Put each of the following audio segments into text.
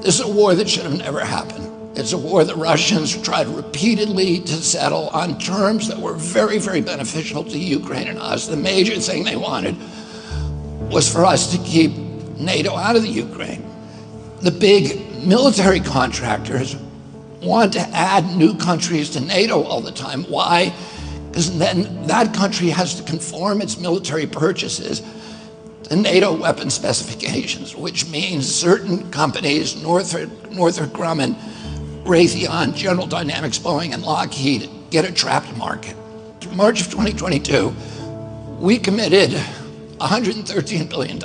This is a war that should have never happened. It's a war the Russians tried repeatedly to settle on terms that were very, very beneficial to Ukraine and us. The major thing they wanted was for us to keep NATO out of the Ukraine. The big military contractors want to add new countries to NATO all the time. Why? Because then that country has to conform its military purchases to NATO weapon specifications, which means certain companies, Northrop Grumman, Raytheon, General Dynamics, Boeing, and Lockheed, get a trapped market. In March of 2022, we committed $113 billion.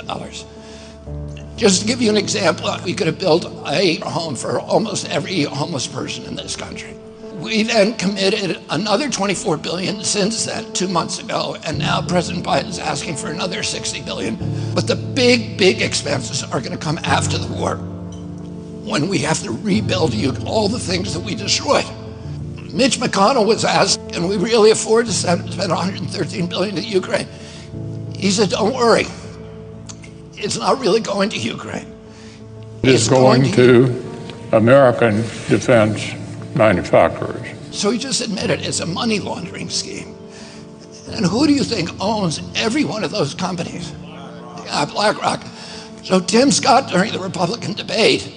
Just to give you an example, we could have built a home for almost every homeless person in this country. We then committed another $24 billion since then, 2 months ago, and now President Biden's asking for another $60 billion. But the big expenses are going to come after the war, when we have to rebuild all the things that we destroyed. Mitch McConnell was asked, can we really afford to spend $113 billion to Ukraine? He said, don't worry. It's not really going to Ukraine. It's going to American defense manufacturers. So he just admitted it's a money laundering scheme. And who do you think owns every one of those companies? BlackRock. So Tim Scott, during the Republican debate,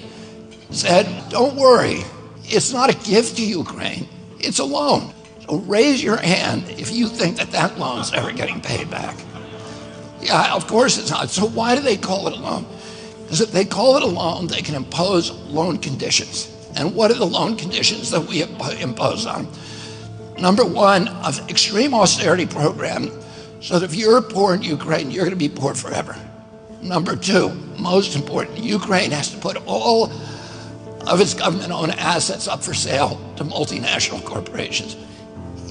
said, don't worry, it's not a gift to Ukraine, it's a loan. So raise your hand if you think that that loan's ever getting paid back. Yeah, of course it's not. So why do they call it a loan? Because if they call it a loan, they can impose loan conditions. And what are the loan conditions that we impose on? Number one, an extreme austerity program, so that if you're poor in Ukraine, you're going to be poor forever. Number two, most important, Ukraine has to put all of its government-owned assets up for sale to multinational corporations,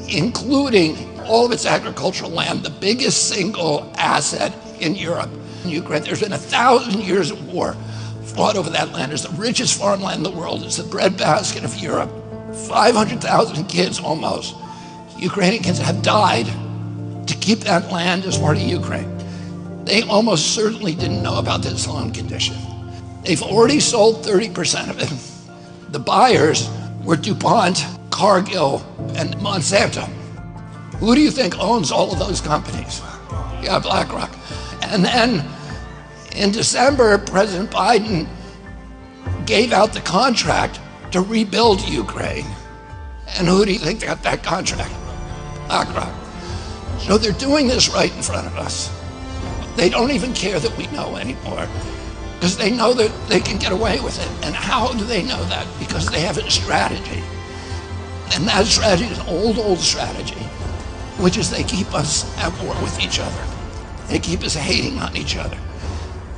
including all of its agricultural land, the biggest single asset in Europe. In Ukraine, there's been 1,000 years of war fought over that land. It's the richest farmland in the world. It's the breadbasket of Europe. 500,000 kids almost, Ukrainian kids, have died to keep that land as part of Ukraine. They almost certainly didn't know about this loan condition. They've already sold 30% of it. The buyers were DuPont, Cargill, and Monsanto. Who do you think owns all of those companies? Yeah, BlackRock. And then in December, President Biden gave out the contract to rebuild Ukraine. And who do you think got that contract? BlackRock. So they're doing this right in front of us. They don't even care that we know anymore, because they know that they can get away with it. And how do they know that? Because they have a strategy. And that strategy is an old strategy, which is they keep us at war with each other. They keep us hating on each other.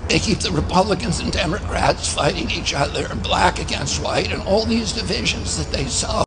They keep the Republicans and Democrats fighting each other, black against white, and all these divisions that they sow.